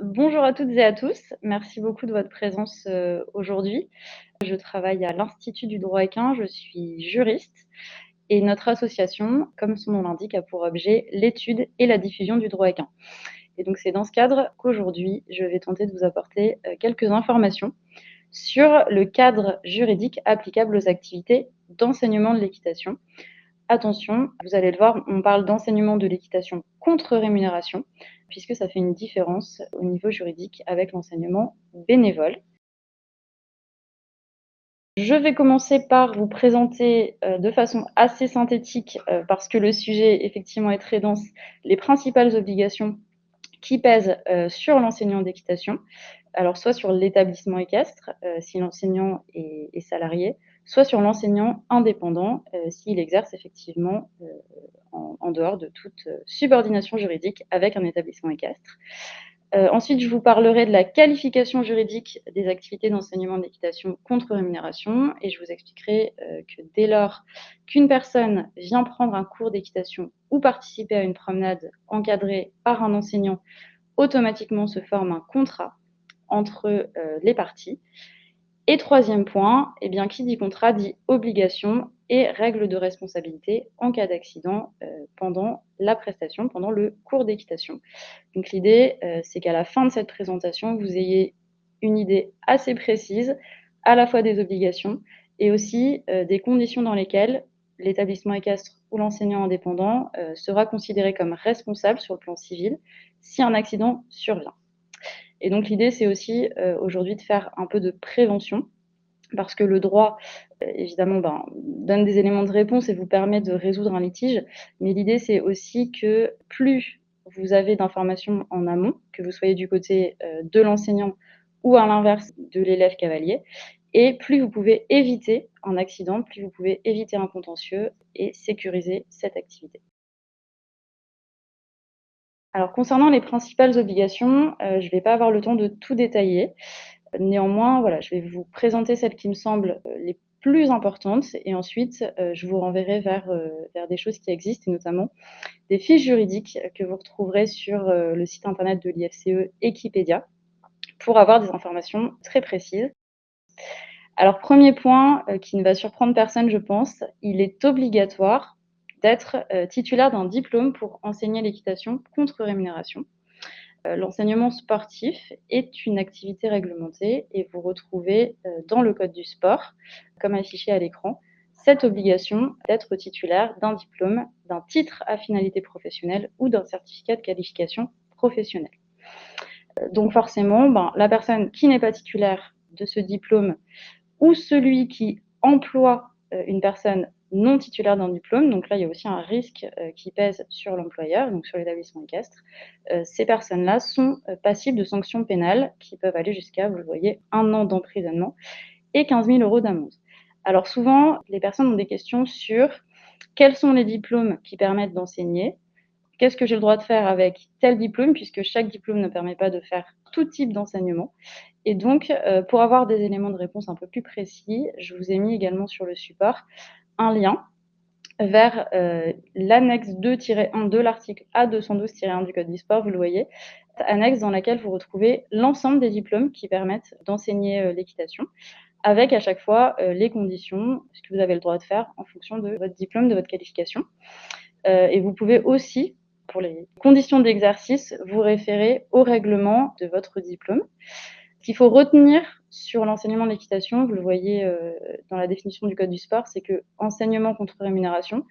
Bonjour à toutes et à tous. Merci beaucoup de votre présence, aujourd'hui. Je travaille à l'Institut du droit équin, je suis juriste et notre association, comme son nom l'indique, a pour objet l'étude et la diffusion du droit équin. Et donc c'est dans ce cadre qu'aujourd'hui, je vais tenter de vous apporter, quelques informations sur le cadre juridique applicable aux activités d'enseignement de l'équitation. Attention, vous allez le voir, on parle d'enseignement de l'équitation contre rémunération, puisque ça fait une différence au niveau juridique avec l'enseignement bénévole. Je vais commencer par vous présenter, de façon assez synthétique, parce que le sujet effectivement est très dense, les principales obligations qui pèsent, sur l'enseignant d'équitation. Alors soit sur l'établissement équestre, si l'enseignant est salarié, soit sur l'enseignant indépendant, s'il exerce effectivement, en dehors de toute, subordination juridique avec un établissement équestre. Ensuite, je vous parlerai de la qualification juridique des activités d'enseignement d'équitation contre rémunération et je vous expliquerai, que dès lors qu'une personne vient prendre un cours d'équitation ou participer à une promenade encadrée par un enseignant, automatiquement se forme un contrat entre, les parties. Et troisième point, eh bien, qui dit contrat dit obligation et règles de responsabilité en cas d'accident, pendant la prestation, pendant le cours d'équitation. Donc l'idée, c'est qu'à la fin de cette présentation, vous ayez une idée assez précise, à la fois des obligations et aussi, des conditions dans lesquelles l'établissement équestre ou l'enseignant indépendant, sera considéré comme responsable sur le plan civil si un accident survient. Et donc l'idée, c'est aussi, aujourd'hui de faire un peu de prévention parce que le droit, évidemment, ben, donne des éléments de réponse et vous permet de résoudre un litige. Mais l'idée, c'est aussi que plus vous avez d'informations en amont, que vous soyez du côté, de l'enseignant ou à l'inverse de l'élève cavalier et plus vous pouvez éviter un accident, plus vous pouvez éviter un contentieux et sécuriser cette activité. Alors concernant les principales obligations, je ne vais pas avoir le temps de tout détailler. Néanmoins, voilà, je vais vous présenter celles qui me semblent, les plus importantes et ensuite, je vous renverrai vers des choses qui existent et notamment des fiches juridiques que vous retrouverez sur, le site internet de l'IFCE Equipedia pour avoir des informations très précises. Alors premier point, qui ne va surprendre personne je pense, il est obligatoire d'être, titulaire d'un diplôme pour enseigner l'équitation contre rémunération. L'enseignement sportif est une activité réglementée et vous retrouvez, dans le code du sport, comme affiché à l'écran, cette obligation d'être titulaire d'un diplôme, d'un titre à finalité professionnelle ou d'un certificat de qualification professionnelle. Donc forcément, ben, la personne qui n'est pas titulaire de ce diplôme ou celui qui emploie, une personne non titulaire d'un diplôme, donc là, il y a aussi un risque, qui pèse sur l'employeur, donc sur l'établissement équestre. Ces personnes-là sont, passibles de sanctions pénales qui peuvent aller jusqu'à, vous le voyez, 1 an d'emprisonnement et 15 000 € d'amende. Alors souvent, les personnes ont des questions sur quels sont les diplômes qui permettent d'enseigner? Qu'est-ce que j'ai le droit de faire avec tel diplôme? Puisque chaque diplôme ne permet pas de faire tout type d'enseignement. Et donc, pour avoir des éléments de réponse un peu plus précis, je vous ai mis également sur le support un lien vers, l'annexe 2-1 de l'article A212-1 du code du sport, vous le voyez, annexe dans laquelle vous retrouvez l'ensemble des diplômes qui permettent d'enseigner, l'équitation, avec à chaque fois, les conditions, ce que vous avez le droit de faire en fonction de votre diplôme, de votre qualification. Et vous pouvez aussi, pour les conditions d'exercice, vous référer au règlement de votre diplôme. Ce qu'il faut retenir sur l'enseignement de l'équitation, vous le voyez, dans la définition du code du sport, c'est que enseignement contre rémunération,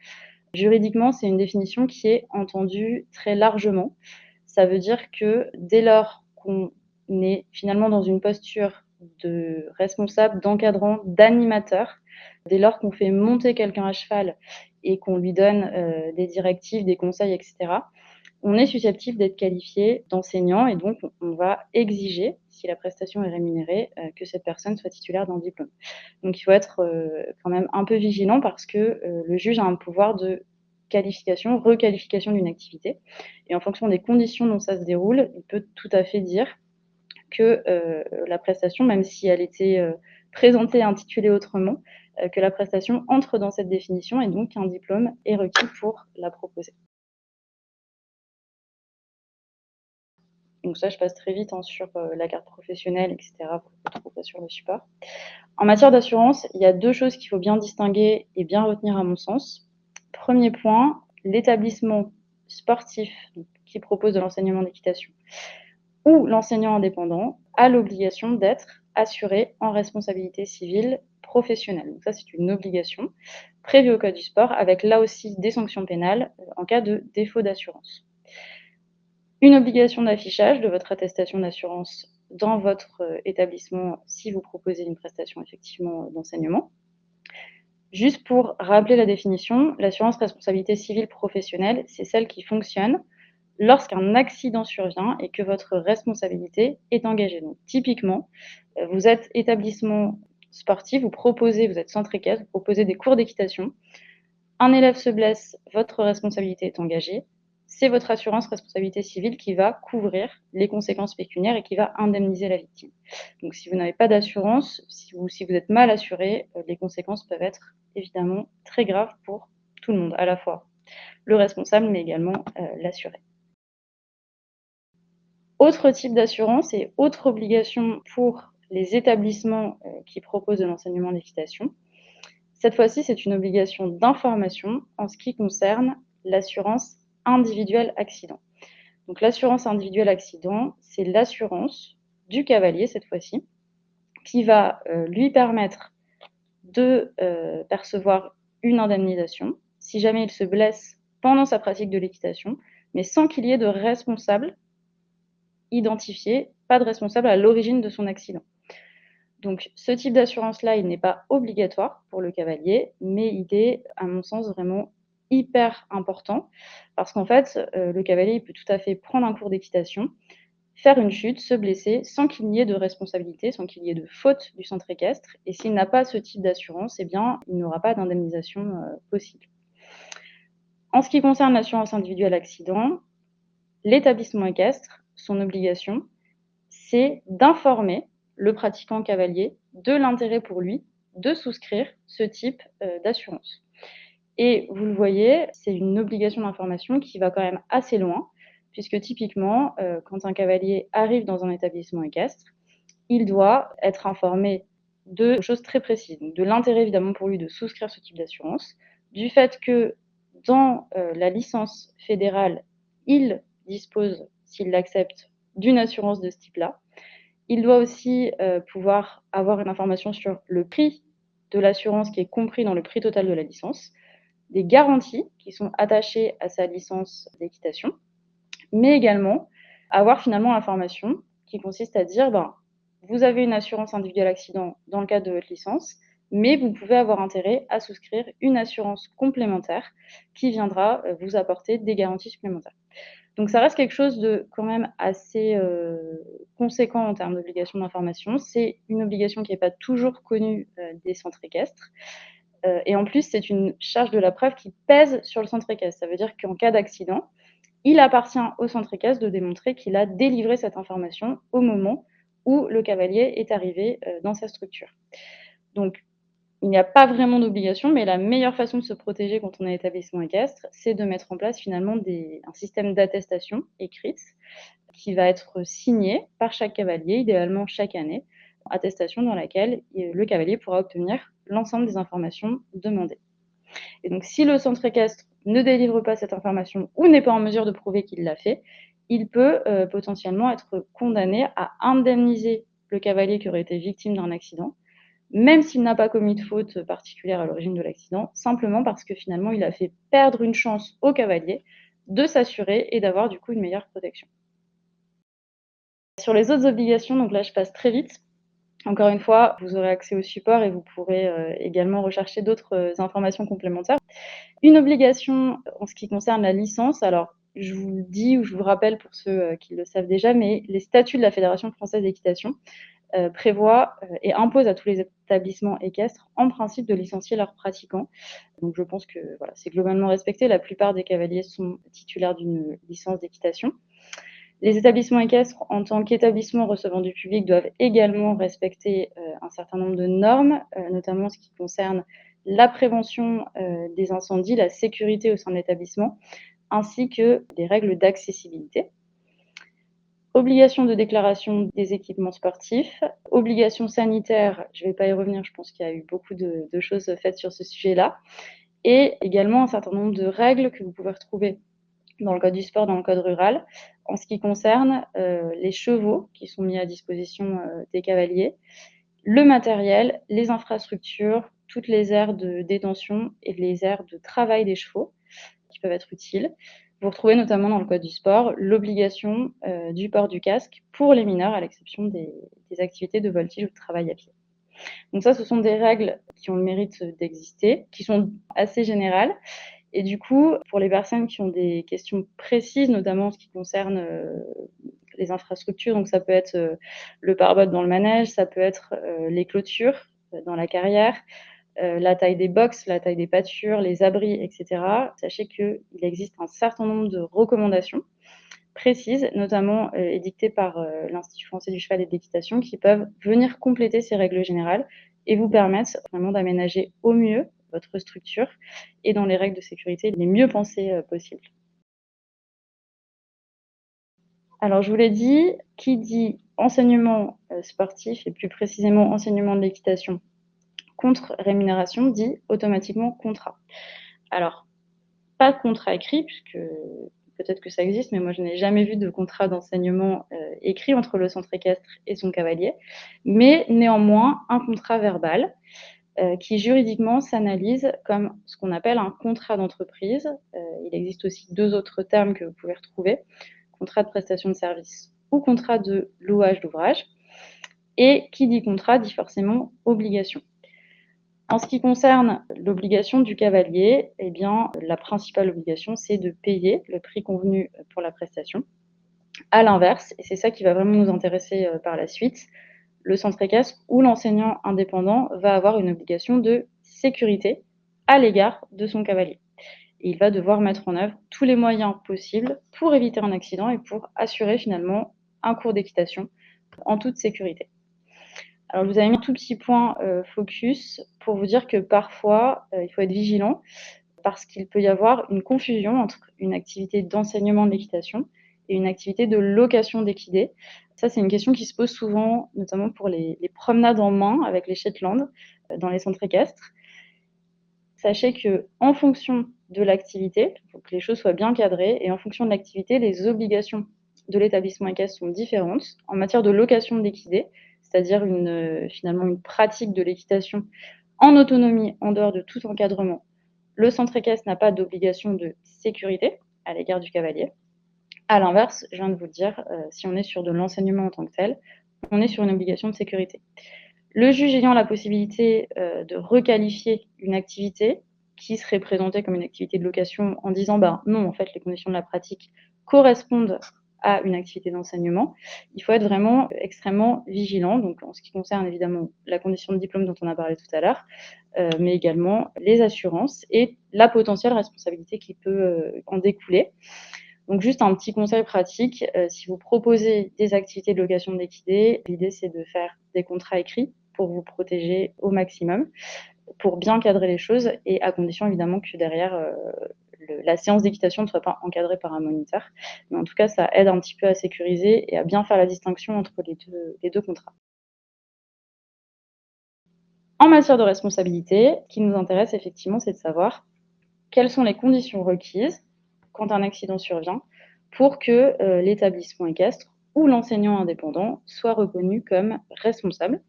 juridiquement, c'est une définition qui est entendue très largement. Ça veut dire que dès lors qu'on est finalement dans une posture de responsable, d'encadrant, d'animateur, dès lors qu'on fait monter quelqu'un à cheval et qu'on lui donne, des directives, des conseils et cetera, on est susceptible d'être qualifié d'enseignant et donc on va exiger, si la prestation est rémunérée, que cette personne soit titulaire d'un diplôme. Donc il faut être, quand même un peu vigilant parce que, le juge a un pouvoir de qualification, requalification d'une activité et en fonction des conditions dont ça se déroule, il peut tout à fait dire que, la prestation, même si elle était, présentée et intitulée autrement, que la prestation entre dans cette définition et donc un diplôme est requis pour la proposer. Donc ça, je passe très vite sur la carte professionnelle, et cetera, pour pas trop sur le support. En matière d'assurance, il y a 2 choses qu'il faut bien distinguer et bien retenir à mon sens. Premier point, l'établissement sportif qui propose de l'enseignement d'équitation ou l'enseignant indépendant a l'obligation d'être assuré en responsabilité civile professionnelle. Donc ça, c'est une obligation prévue au code du sport avec là aussi des sanctions pénales en cas de défaut d'assurance. Une obligation d'affichage de votre attestation d'assurance dans votre établissement si vous proposez une prestation effectivement d'enseignement. Juste pour rappeler la définition, l'assurance responsabilité civile professionnelle, c'est celle qui fonctionne lorsqu'un accident survient et que votre responsabilité est engagée. Donc typiquement, vous êtes établissement sportif, vous êtes centre équestre, vous proposez des cours d'équitation, un élève se blesse, votre responsabilité est engagée, c'est votre assurance responsabilité civile qui va couvrir les conséquences pécuniaires et qui va indemniser la victime. Donc si vous n'avez pas d'assurance, si vous êtes mal assuré, les conséquences peuvent être évidemment très graves pour tout le monde, à la fois le responsable mais également l'assuré. Autre type d'assurance et autre obligation pour les établissements qui proposent de l'enseignement d'équitation. Cette fois-ci, c'est une obligation d'information en ce qui concerne l'assurance individuelle accident. Donc l'assurance individuelle accident, c'est l'assurance du cavalier cette fois-ci, qui va lui permettre de percevoir une indemnisation si jamais il se blesse pendant sa pratique de l'équitation, mais sans qu'il y ait de responsable identifié, pas de responsable à l'origine de son accident. Donc ce type d'assurance-là, il n'est pas obligatoire pour le cavalier, mais il est, à mon sens, vraiment hyper important parce qu'en fait, le cavalier, il peut tout à fait prendre un cours d'équitation, faire une chute, se blesser sans qu'il n'y ait de responsabilité, sans qu'il y ait de faute du centre équestre et s'il n'a pas ce type d'assurance, eh bien, il n'aura pas d'indemnisation, possible. En ce qui concerne l'assurance individuelle accident, l'établissement équestre, son obligation, c'est d'informer le pratiquant cavalier de l'intérêt pour lui de souscrire ce type d'assurance. Et vous le voyez, c'est une obligation d'information qui va quand même assez loin, puisque typiquement, quand un cavalier arrive dans un établissement équestre, il doit être informé de choses très précises. Donc de l'intérêt évidemment pour lui de souscrire ce type d'assurance, du fait que dans la licence fédérale, il dispose, s'il l'accepte, d'une assurance de ce type-là. Il doit aussi pouvoir avoir une information sur le prix de l'assurance qui est compris dans le prix total de la licence, des garanties qui sont attachées à sa licence d'équitation, mais également avoir finalement l'information qui consiste à dire vous avez une assurance individuelle accident dans le cadre de votre licence, mais vous pouvez avoir intérêt à souscrire une assurance complémentaire qui viendra vous apporter des garanties supplémentaires. Donc ça reste quelque chose de quand même assez conséquent en termes d'obligation d'information. C'est une obligation qui n'est pas toujours connue des centres équestres. Et en plus, c'est une charge de la preuve qui pèse sur le centre équestre. Ça veut dire qu'en cas d'accident, il appartient au centre équestre de démontrer qu'il a délivré cette information au moment où le cavalier est arrivé dans sa structure. Donc, il n'y a pas vraiment d'obligation, mais la meilleure façon de se protéger quand on est établissement équestre, c'est de mettre en place finalement un système d'attestation écrite qui va être signé par chaque cavalier, idéalement chaque année, attestation dans laquelle le cavalier pourra obtenir l'ensemble des informations demandées. Et donc, si le centre équestre ne délivre pas cette information ou n'est pas en mesure de prouver qu'il l'a fait, il peut potentiellement être condamné à indemniser le cavalier qui aurait été victime d'un accident, même s'il n'a pas commis de faute particulière à l'origine de l'accident, simplement parce que finalement, il a fait perdre une chance au cavalier de s'assurer et d'avoir du coup une meilleure protection. Sur les autres obligations, donc là je passe très vite. Encore une fois, vous aurez accès au support et vous pourrez également rechercher d'autres informations complémentaires. Une obligation en ce qui concerne la licence, alors je vous le dis ou je vous le rappelle pour ceux qui le savent déjà, mais les statuts de la Fédération française d'équitation prévoient et imposent à tous les établissements équestres en principe de licencier leurs pratiquants. Donc je pense que voilà, c'est globalement respecté. La plupart des cavaliers sont titulaires d'une licence d'équitation. Les établissements équestres, en tant qu'établissements recevant du public, doivent également respecter un certain nombre de normes, notamment en ce qui concerne la prévention des incendies, la sécurité au sein de l'établissement, ainsi que des règles d'accessibilité. Obligation de déclaration des équipements sportifs, obligation sanitaire, je ne vais pas y revenir, je pense qu'il y a eu beaucoup de choses faites sur ce sujet-là, et également un certain nombre de règles que vous pouvez retrouver dans le code du sport, dans le code rural, en ce qui concerne les chevaux qui sont mis à disposition des cavaliers, le matériel, les infrastructures, toutes les aires de détention et les aires de travail des chevaux qui peuvent être utiles. Vous retrouvez notamment dans le code du sport l'obligation du port du casque pour les mineurs, à l'exception des activités de voltige ou de travail à pied. Donc ça, ce sont des règles qui ont le mérite d'exister, qui sont assez générales. Et du coup, pour les personnes qui ont des questions précises, notamment en ce qui concerne les infrastructures, donc ça peut être le pare-bottes dans le manège, ça peut être les clôtures dans la carrière, la taille des box, la taille des pâtures, les abris, etc. Sachez qu'il existe un certain nombre de recommandations précises, notamment édictées par l'Institut français du cheval et de l'équitation, qui peuvent venir compléter ces règles générales et vous permettre vraiment d'aménager au mieux votre structure et dans les règles de sécurité les mieux pensées possibles. Alors, je vous l'ai dit, qui dit enseignement sportif et plus précisément enseignement de l'équitation contre rémunération dit automatiquement contrat. Alors, pas de contrat écrit, puisque peut-être que ça existe, mais moi je n'ai jamais vu de contrat d'enseignement écrit entre le centre équestre et son cavalier, mais néanmoins un contrat verbal qui juridiquement s'analyse comme ce qu'on appelle un contrat d'entreprise. Il existe aussi deux autres termes que vous pouvez retrouver, contrat de prestation de service ou contrat de louage d'ouvrage. Et qui dit contrat dit forcément obligation. En ce qui concerne l'obligation du cavalier, eh bien, la principale obligation, c'est de payer le prix convenu pour la prestation. À l'inverse, et c'est ça qui va vraiment nous intéresser par la suite, le centre équestre ou l'enseignant indépendant va avoir une obligation de sécurité à l'égard de son cavalier. Et il va devoir mettre en œuvre tous les moyens possibles pour éviter un accident et pour assurer finalement un cours d'équitation en toute sécurité. Alors, je vous avais mis un tout petit point focus pour vous dire que parfois, il faut être vigilant parce qu'il peut y avoir une confusion entre une activité d'enseignement de l'équitation et une activité de location d'équidés. Ça, c'est une question qui se pose souvent, notamment pour les promenades en main avec les Shetland dans les centres équestres. Sachez qu'en fonction de l'activité, il faut que les choses soient bien cadrées, et en fonction de l'activité, les obligations de l'établissement équestre sont différentes. En matière de location d'équidés, c'est-à-dire finalement une pratique de l'équitation en autonomie, en dehors de tout encadrement, le centre équestre n'a pas d'obligation de sécurité à l'égard du cavalier. À l'inverse, je viens de vous le dire, si on est sur de l'enseignement en tant que tel, on est sur une obligation de sécurité. Le juge ayant la possibilité de requalifier une activité qui serait présentée comme une activité de location en disant non, en fait, les conditions de la pratique correspondent à une activité d'enseignement, il faut être vraiment extrêmement vigilant. Donc, en ce qui concerne évidemment la condition de diplôme dont on a parlé tout à l'heure, mais également les assurances et la potentielle responsabilité qui peut en découler. Donc, juste un petit conseil pratique, si vous proposez des activités de location d'équidés, l'idée c'est de faire des contrats écrits pour vous protéger au maximum, pour bien cadrer les choses et à condition évidemment que derrière la séance d'équitation ne soit pas encadrée par un moniteur. Mais en tout cas, ça aide un petit peu à sécuriser et à bien faire la distinction entre les deux contrats. En matière de responsabilité, ce qui nous intéresse effectivement, c'est de savoir quelles sont les conditions requises quand un accident survient pour que l'établissement équestre ou l'enseignant indépendant soit reconnu comme responsable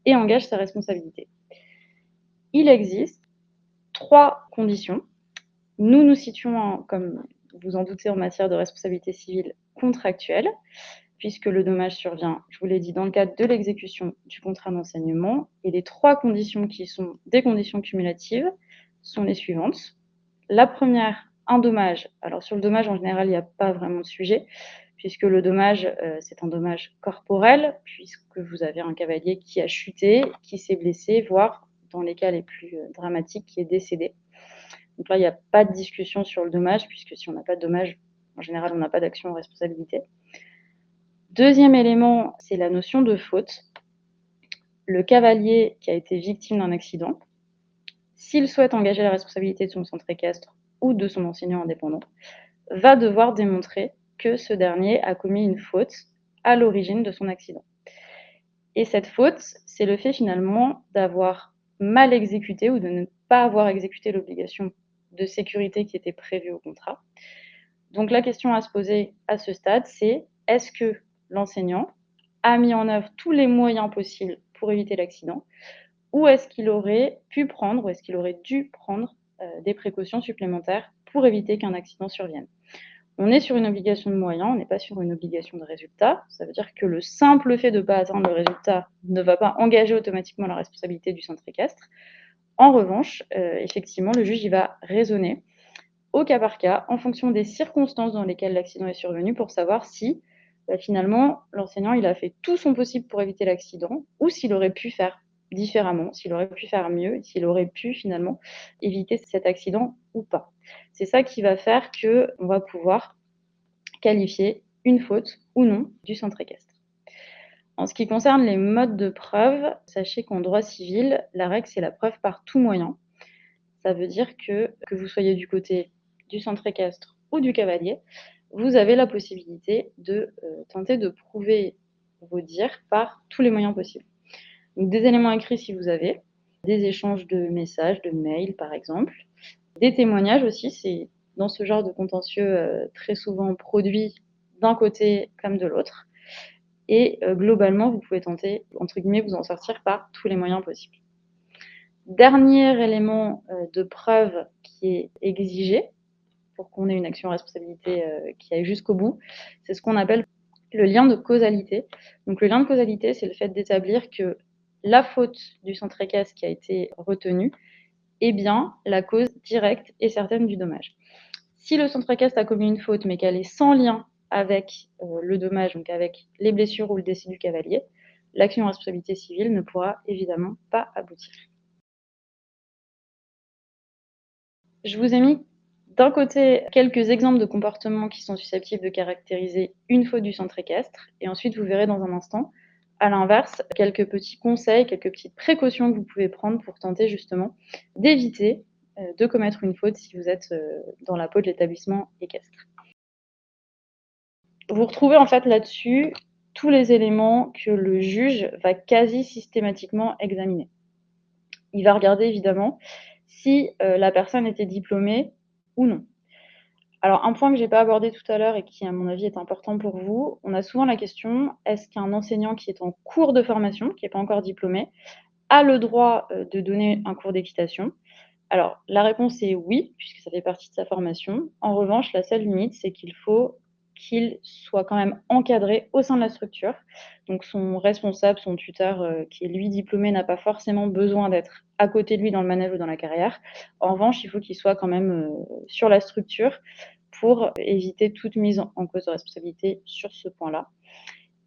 et engage sa responsabilité. Il existe 3 conditions. Nous nous situons, comme vous en doutez, en matière de responsabilité civile contractuelle, puisque le dommage survient, je vous l'ai dit, dans le cadre de l'exécution du contrat d'enseignement. Et les 3 conditions qui sont des conditions cumulatives sont les suivantes. La première, un dommage. Alors sur le dommage, en général, il n'y a pas vraiment de sujet, puisque le dommage, c'est un dommage corporel, puisque vous avez un cavalier qui a chuté, qui s'est blessé, voire, dans les cas les plus dramatiques, qui est décédé. Donc là, il n'y a pas de discussion sur le dommage, puisque si on n'a pas de dommage, en général, on n'a pas d'action en responsabilité. Deuxième élément, c'est la notion de faute. Le cavalier qui a été victime d'un accident, s'il souhaite engager la responsabilité de son centre équestre ou de son enseignant indépendant, va devoir démontrer que ce dernier a commis une faute à l'origine de son accident. Et cette faute, c'est le fait finalement d'avoir mal exécuté ou de ne pas avoir exécuté l'obligation de sécurité qui était prévue au contrat. Donc la question à se poser à ce stade, c'est est-ce que l'enseignant a mis en œuvre tous les moyens possibles pour éviter l'accident, ou est-ce qu'il aurait pu prendre, ou est-ce qu'il aurait dû prendre des précautions supplémentaires pour éviter qu'un accident survienne. On est sur une obligation de moyens, on n'est pas sur une obligation de résultat. Ça veut dire que le simple fait de ne pas atteindre le résultat ne va pas engager automatiquement la responsabilité du centre équestre. En revanche, effectivement, le juge il va raisonner au cas par cas, en fonction des circonstances dans lesquelles l'accident est survenu, pour savoir si finalement l'enseignant il a fait tout son possible pour éviter l'accident, ou s'il aurait pu faire différemment, s'il aurait pu faire mieux, s'il aurait pu finalement éviter cet accident ou pas. C'est ça qui va faire qu'on va pouvoir qualifier une faute ou non du centre équestre. En ce qui concerne les modes de preuve, sachez qu'en droit civil, la règle c'est la preuve par tout moyen. Ça veut dire que vous soyez du côté du centre équestre ou du cavalier, vous avez la possibilité de tenter de prouver vos dires par tous les moyens possibles. Donc des éléments écrits si vous avez, des échanges de messages, de mails par exemple, des témoignages aussi, c'est dans ce genre de contentieux très souvent produit d'un côté comme de l'autre. Et globalement, vous pouvez tenter, entre guillemets, vous en sortir par tous les moyens possibles. Dernier élément de preuve qui est exigé pour qu'on ait une action à responsabilité qui aille jusqu'au bout, c'est ce qu'on appelle le lien de causalité. Donc le lien de causalité, c'est le fait d'établir que la faute du centre équestre qui a été retenue est bien la cause directe et certaine du dommage. Si le centre équestre a commis une faute, mais qu'elle est sans lien avec le dommage, donc avec les blessures ou le décès du cavalier, l'action à responsabilité civile ne pourra évidemment pas aboutir. Je vous ai mis d'un côté quelques exemples de comportements qui sont susceptibles de caractériser une faute du centre équestre, et ensuite vous verrez dans un instant, à l'inverse, quelques petits conseils, quelques petites précautions que vous pouvez prendre pour tenter justement d'éviter de commettre une faute si vous êtes dans la peau de l'établissement équestre. Vous retrouvez en fait là-dessus tous les éléments que le juge va quasi systématiquement examiner. Il va regarder évidemment si la personne était diplômée ou non. Alors un point que je n'ai pas abordé tout à l'heure et qui à mon avis est important pour vous, on a souvent la question, est-ce qu'un enseignant qui est en cours de formation, qui n'est pas encore diplômé, a le droit de donner un cours d'équitation? Alors la réponse est oui, puisque ça fait partie de sa formation. En revanche, la seule limite, c'est qu'il faut qu'il soit quand même encadré au sein de la structure. Donc son responsable, son tuteur, qui est lui diplômé, n'a pas forcément besoin d'être à côté de lui dans le manège ou dans la carrière. En revanche, il faut qu'il soit quand même sur la structure pour éviter toute mise en cause de responsabilité sur ce point-là.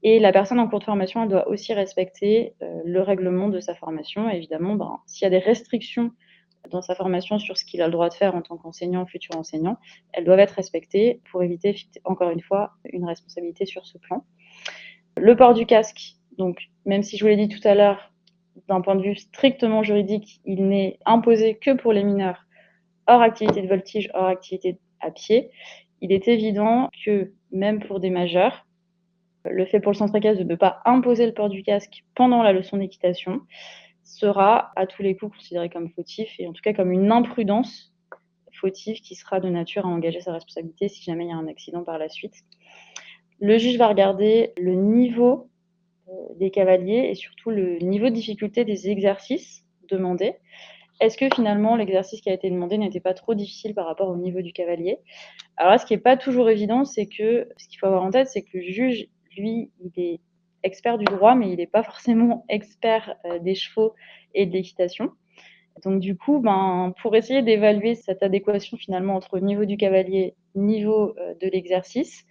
Et la personne en cours de formation, elle doit aussi respecter le règlement de sa formation. Et évidemment, s'il y a des restrictions dans sa formation sur ce qu'il a le droit de faire en tant qu'enseignant, futur enseignant, elles doivent être respectées pour éviter, encore une fois, une responsabilité sur ce plan. Le port du casque, donc même si je vous l'ai dit tout à l'heure, d'un point de vue strictement juridique, il n'est imposé que pour les mineurs hors activité de voltige, hors activité à pied. Il est évident que même pour des majeurs, le fait pour le centre équestre de ne pas imposer le port du casque pendant la leçon d'équitation sera à tous les coups considéré comme fautif, et en tout cas comme une imprudence fautive qui sera de nature à engager sa responsabilité si jamais il y a un accident par la suite. Le juge va regarder le niveau des cavaliers et surtout le niveau de difficulté des exercices demandés. Est-ce que finalement l'exercice qui a été demandé n'était pas trop difficile par rapport au niveau du cavalier? Alors là, ce qui n'est pas toujours évident, c'est que ce qu'il faut avoir en tête, c'est que le juge, lui, il est expert du droit, mais il n'est pas forcément expert des chevaux et de l'équitation. Donc du coup, pour essayer d'évaluer cette adéquation finalement entre le niveau du cavalier, niveau de l'exercice,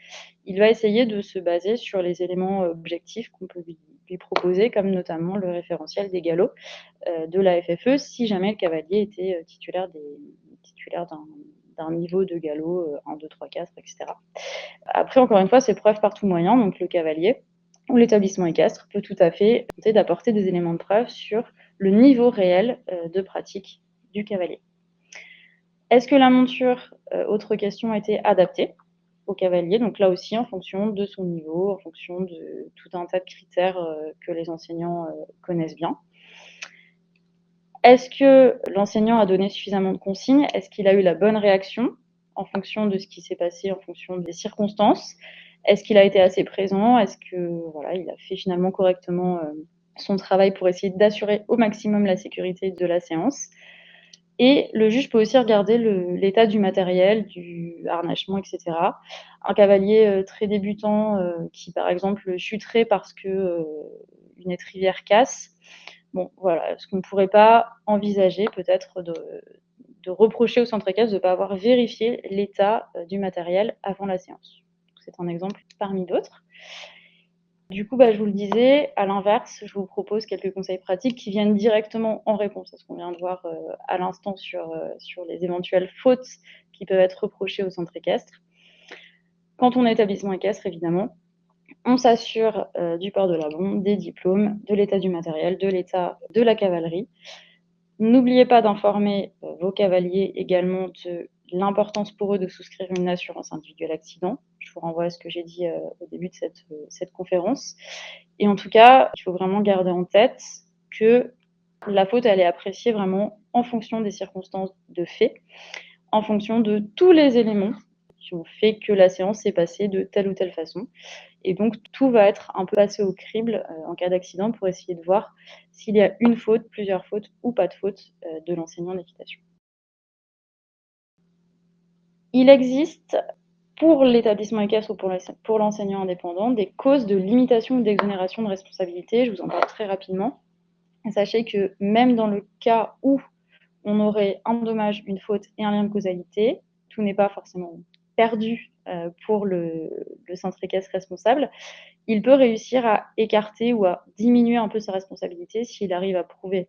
il va essayer de se baser sur les éléments objectifs qu'on peut lui proposer, comme notamment le référentiel des galops de la FFE, si jamais le cavalier était titulaire d'un niveau de galop 1, 2, 3, 4, etc. Après, encore une fois, c'est preuve par tout moyen, donc le cavalier ou l'établissement équestre peut tout à fait tenter d'apporter des éléments de preuve sur le niveau réel de pratique du cavalier. Est-ce que la monture, autre question, a été adaptée? au cavalier, donc là aussi en fonction de son niveau, en fonction de tout un tas de critères que les enseignants connaissent bien. Est-ce que l'enseignant a donné suffisamment de consignes? Est-ce qu'il a eu la bonne réaction en fonction de ce qui s'est passé, en fonction des circonstances? Est-ce qu'il a été assez présent? Est-ce que voilà, il a fait finalement correctement son travail pour essayer d'assurer au maximum la sécurité de la séance? Et le juge peut aussi regarder l'état du matériel, du harnachement, et cetera. Un cavalier très débutant qui, par exemple, chuterait parce que une étrivière casse, bon, voilà, est-ce qu'on ne pourrait pas envisager peut-être de reprocher au centre équestre de ne pas avoir vérifié l'état du matériel avant la séance? C'est un exemple parmi d'autres. Du coup, je vous le disais, à l'inverse, je vous propose quelques conseils pratiques qui viennent directement en réponse à ce qu'on vient de voir à l'instant sur les éventuelles fautes qui peuvent être reprochées au centre équestre. Quand on est établissement équestre, évidemment, on s'assure du port de la bombe, des diplômes, de l'état du matériel, de l'état de la cavalerie. N'oubliez pas d'informer vos cavaliers également de l'importance pour eux de souscrire une assurance individuelle accident. Je vous renvoie à ce que j'ai dit au début de cette conférence. Et en tout cas, il faut vraiment garder en tête que la faute, elle est appréciée vraiment en fonction des circonstances de fait, en fonction de tous les éléments qui ont fait que la séance s'est passée de telle ou telle façon. Et donc, tout va être un peu passé au crible en cas d'accident pour essayer de voir s'il y a une faute, plusieurs fautes ou pas de faute de l'enseignant d'équitation. Il existe pour l'établissement équestre ou pour l'enseignant indépendant des causes de limitation ou d'exonération de responsabilité. Je vous en parle très rapidement. Sachez que même dans le cas où on aurait un dommage, une faute et un lien de causalité, tout n'est pas forcément perdu pour le centre équestre responsable. Il peut réussir à écarter ou à diminuer un peu sa responsabilité s'il arrive à prouver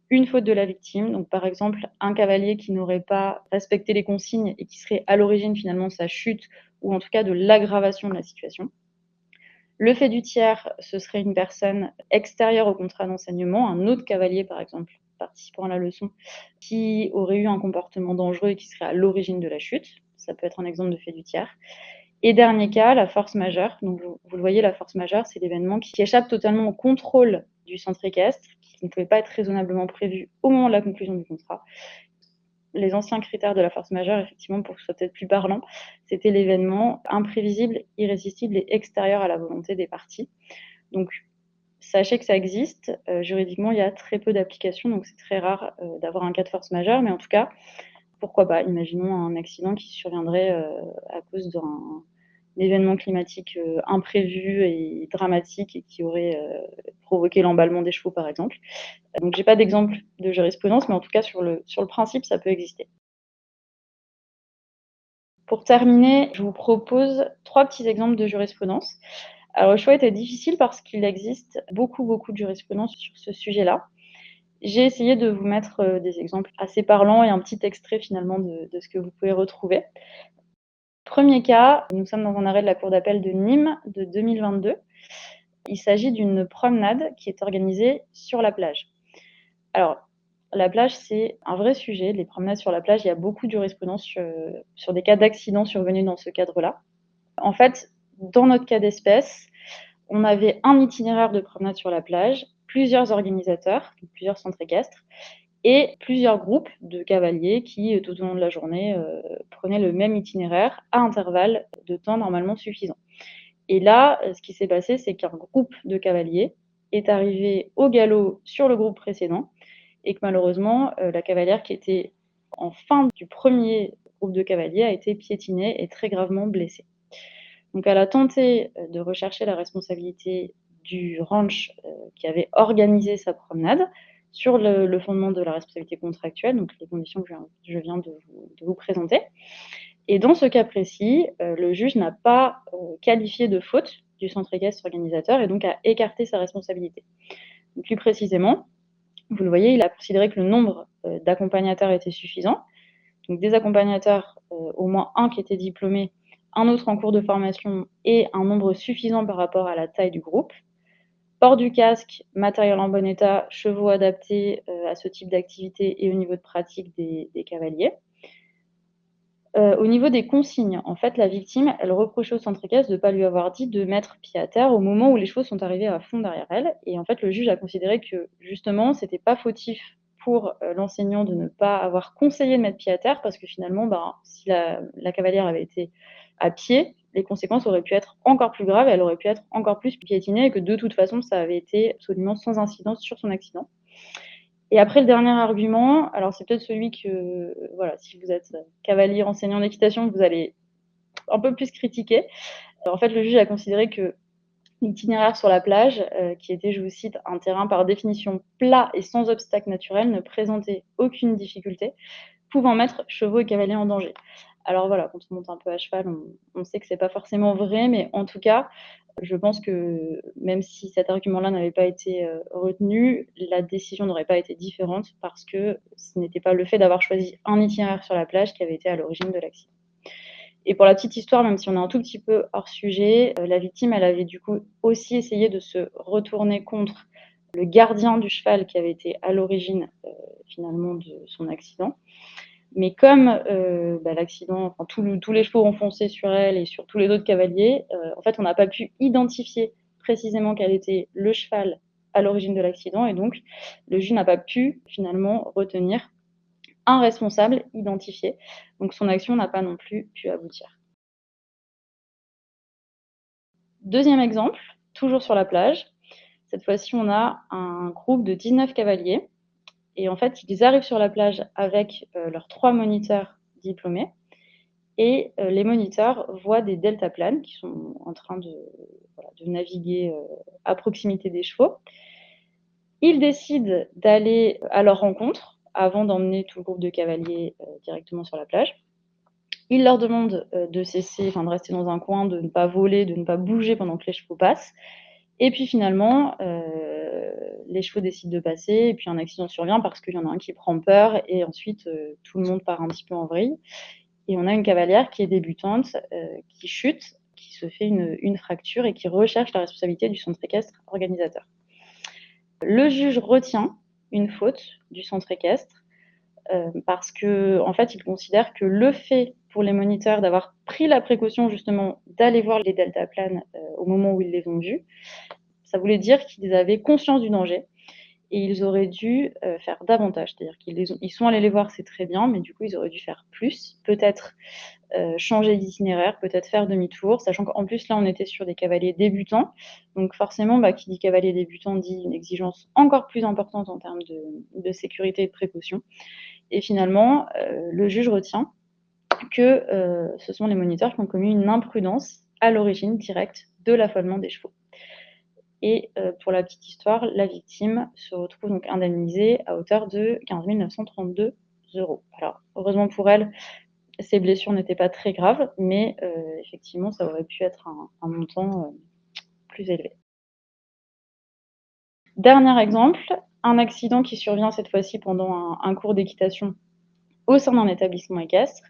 une faute de la victime. Donc, par exemple, un cavalier qui n'aurait pas respecté les consignes et qui serait à l'origine finalement de sa chute ou en tout cas de l'aggravation de la situation. Le fait du tiers, ce serait une personne extérieure au contrat d'enseignement, un autre cavalier par exemple, participant à la leçon, qui aurait eu un comportement dangereux et qui serait à l'origine de la chute. Ça peut être un exemple de fait du tiers. Et dernier cas, la force majeure. Donc, vous le voyez, la force majeure, c'est l'événement qui échappe totalement au contrôle du centre équestre, qui ne pouvait pas être raisonnablement prévu au moment de la conclusion du contrat. Les anciens critères de la force majeure, effectivement, pour que ce soit peut-être plus parlant, c'était l'événement imprévisible, irrésistible et extérieur à la volonté des parties. Donc, sachez que ça existe. Juridiquement, il y a très peu d'applications, donc c'est très rare d'avoir un cas de force majeure, mais en tout cas, pourquoi pas? Imaginons un accident qui surviendrait à cause d'un événement climatique imprévu et dramatique et qui aurait provoqué l'emballement des chevaux, par exemple. Donc, j'ai pas d'exemple de jurisprudence, mais en tout cas, sur le principe, ça peut exister. Pour terminer, je vous propose 3 petits exemples de jurisprudence. Alors, le choix était difficile parce qu'il existe beaucoup de jurisprudence sur ce sujet-là. J'ai essayé de vous mettre des exemples assez parlants et un petit extrait finalement de ce que vous pouvez retrouver. Premier cas, nous sommes dans un arrêt de la cour d'appel de Nîmes de 2022. Il s'agit d'une promenade qui est organisée sur la plage. Alors, la plage, c'est un vrai sujet. Les promenades sur la plage, il y a beaucoup de jurisprudence sur des cas d'accidents survenus dans ce cadre-là. En fait, dans notre cas d'espèce, on avait un itinéraire de promenade sur la plage, plusieurs organisateurs, donc plusieurs centres équestres, et plusieurs groupes de cavaliers qui, tout au long de la journée, prenaient le même itinéraire à intervalles de temps normalement suffisants. Et là, ce qui s'est passé, c'est qu'un groupe de cavaliers est arrivé au galop sur le groupe précédent et que malheureusement, la cavalière qui était en fin du premier groupe de cavaliers a été piétinée et très gravement blessée. Donc elle a tenté de rechercher la responsabilité du ranch qui avait organisé sa promenade sur le fondement de la responsabilité contractuelle, donc les conditions que je viens de vous présenter. Et dans ce cas précis, le juge n'a pas qualifié de faute du centre équestre organisateur et donc a écarté sa responsabilité. Donc, plus précisément, vous le voyez, il a considéré que le nombre d'accompagnateurs était suffisant. Donc des accompagnateurs, au moins un qui était diplômé, un autre en cours de formation et un nombre suffisant par rapport à la taille du groupe. Port du casque, matériel en bon état, chevaux adaptés à ce type d'activité et au niveau de pratique des cavaliers. Au niveau des consignes, en fait, la victime, elle reprochait au centre équestre de ne pas lui avoir dit de mettre pied à terre au moment où les chevaux sont arrivés à fond derrière elle et en fait, le juge a considéré que, justement, c'était pas fautif pour, l'enseignant de ne pas avoir conseillé de mettre pied à terre parce que finalement, ben, si la cavalière avait été à pied, les conséquences auraient pu être encore plus graves, elle aurait pu être encore plus piétinée et que de toute façon, ça avait été absolument sans incidence sur son accident. Et après le dernier argument, alors c'est peut-être celui que, voilà, si vous êtes, cavalier enseignant d'équitation, vous allez un peu plus critiquer. En fait, le juge a considéré que l'itinéraire sur la plage, qui était, je vous cite: «Un terrain par définition plat et sans obstacle naturel, ne présentait aucune difficulté, pouvant mettre chevaux et cavaliers en danger». Alors voilà, quand on monte un peu à cheval, on sait que c'est pas forcément vrai, mais en tout cas, je pense que même si cet argument-là n'avait pas été, retenu, la décision n'aurait pas été différente parce que ce n'était pas le fait d'avoir choisi un itinéraire sur la plage qui avait été à l'origine de l'accident. Et pour la petite histoire, même si on est un tout petit peu hors sujet, la victime, elle avait du coup aussi essayé de se retourner contre le gardien du cheval qui avait été à l'origine, finalement de son accident. Mais comme, l'accident, enfin tous les chevaux ont foncé sur elle et sur tous les autres cavaliers, en fait, on n'a pas pu identifier précisément quel était le cheval à l'origine de l'accident et donc le juge n'a pas pu finalement retenir un responsable identifié. Donc son action n'a pas non plus pu aboutir. Deuxième exemple, toujours sur la plage. Cette fois-ci, on a un groupe de 19 cavaliers et en fait, ils arrivent sur la plage avec, leurs 3 moniteurs diplômés et les moniteurs voient des deltaplanes qui sont en train de, voilà, de naviguer, à proximité des chevaux. Ils décident d'aller à leur rencontre avant d'emmener tout le groupe de cavaliers, directement sur la plage. Ils leur demandent, de cesser, enfin de rester dans un coin, de ne pas voler, de ne pas bouger pendant que les chevaux passent. Et puis finalement, les chevaux décident de passer et puis un accident survient parce qu'il y en a un qui prend peur et ensuite, tout le monde part un petit peu en vrille et on a une cavalière qui est débutante, qui chute, qui se fait une fracture et qui recherche la responsabilité du centre équestre organisateur. Le juge retient une faute du centre équestre, parce qu'en fait, il considère que le fait pour les moniteurs d'avoir pris la précaution justement d'aller voir les deltaplanes, au moment où ils les ont vus, ça voulait dire qu'ils avaient conscience du danger et ils auraient dû, faire davantage. C'est-à-dire ils sont allés les voir, c'est très bien, mais du coup, ils auraient dû faire plus. Peut-être, changer d'itinéraire, peut-être faire demi-tour, sachant qu'en plus, là, on était sur des cavaliers débutants. Donc forcément, qui dit cavalier débutant dit une exigence encore plus importante en termes de sécurité et de précaution. Et finalement, le juge retient que, ce sont les moniteurs qui ont commis une imprudence à l'origine directe de l'affolement des chevaux. Et pour la petite histoire, la victime se retrouve donc indemnisée à hauteur de 15 932 €. Alors heureusement pour elle, ses blessures n'étaient pas très graves, mais effectivement, ça aurait pu être un montant, plus élevé. Dernier exemple, un accident qui survient cette fois-ci pendant un cours d'équitation au sein d'un établissement équestre.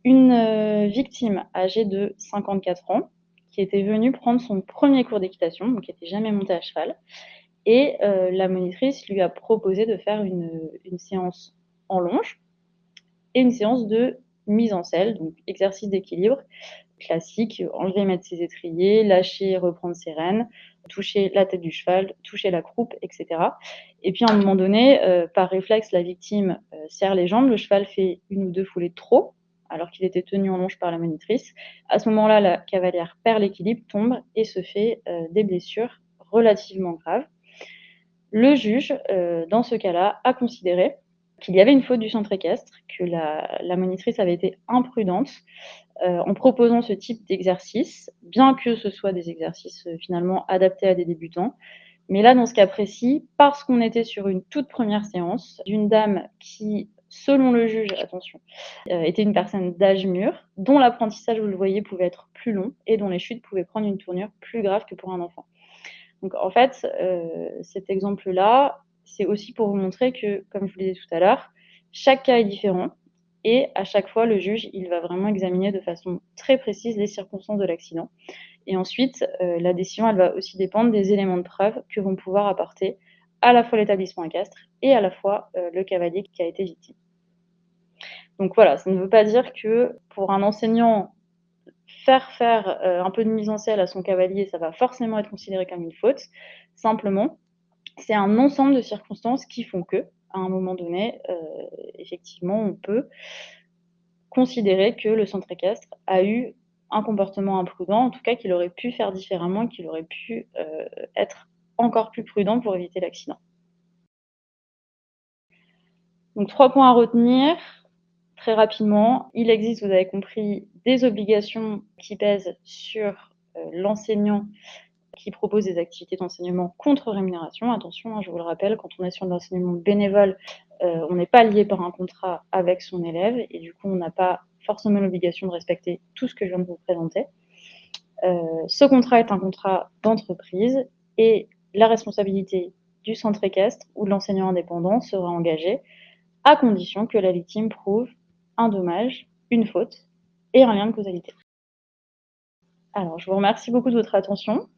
Une, victime âgée de 54 ans qui était venue prendre son premier cours d'équitation, donc qui était jamais montée à cheval et la monitrice lui a proposé de faire une séance en longe et une séance de mise en selle, donc exercice d'équilibre classique, enlever et mettre ses étriers, lâcher et reprendre ses rênes, toucher la tête du cheval, toucher la croupe et cetera et puis à un moment donné, par réflexe, la victime, serre les jambes, le cheval fait 1 ou 2 foulées de trop, alors qu'il était tenu en longe par la monitrice. À ce moment-là, la cavalière perd l'équilibre, tombe et se fait, des blessures relativement graves. Le juge, dans ce cas-là, a considéré qu'il y avait une faute du centre équestre, que la monitrice avait été imprudente, en proposant ce type d'exercice, bien que ce soit des exercices, finalement adaptés à des débutants. Mais là, dans ce cas précis, parce qu'on était sur une toute première séance d'une dame qui, selon le juge, attention, était une personne d'âge mûr, dont l'apprentissage, vous le voyez, pouvait être plus long et dont les chutes pouvaient prendre une tournure plus grave que pour un enfant. Donc en fait, cet exemple-là, c'est aussi pour vous montrer que, comme je vous le disais tout à l'heure, chaque cas est différent et à chaque fois, le juge, il va vraiment examiner de façon très précise les circonstances de l'accident et ensuite, la décision, elle va aussi dépendre des éléments de preuve que vont pouvoir apporter à la fois l'établissement équestre et à la fois, le cavalier qui a été victime. Donc voilà, ça ne veut pas dire que pour un enseignant, faire un peu de mise en scène à son cavalier, ça va forcément être considéré comme une faute. Simplement, c'est un ensemble de circonstances qui font que, à un moment donné, effectivement, on peut considérer que le centre équestre a eu un comportement imprudent, en tout cas qu'il aurait pu faire différemment et qu'il aurait pu, être encore plus prudent pour éviter l'accident. Donc 3 points à retenir, très rapidement. Il existe, vous avez compris, des obligations qui pèsent sur, l'enseignant qui propose des activités d'enseignement contre rémunération. Attention, hein, je vous le rappelle, quand on est sur de l'enseignement bénévole, on n'est pas lié par un contrat avec son élève et du coup, on n'a pas forcément l'obligation de respecter tout ce que je viens de vous présenter. Ce contrat est un contrat d'entreprise et la responsabilité du centre équestre ou de l'enseignant indépendant sera engagée à condition que la victime prouve un dommage, une faute et un lien de causalité. Alors, je vous remercie beaucoup de votre attention.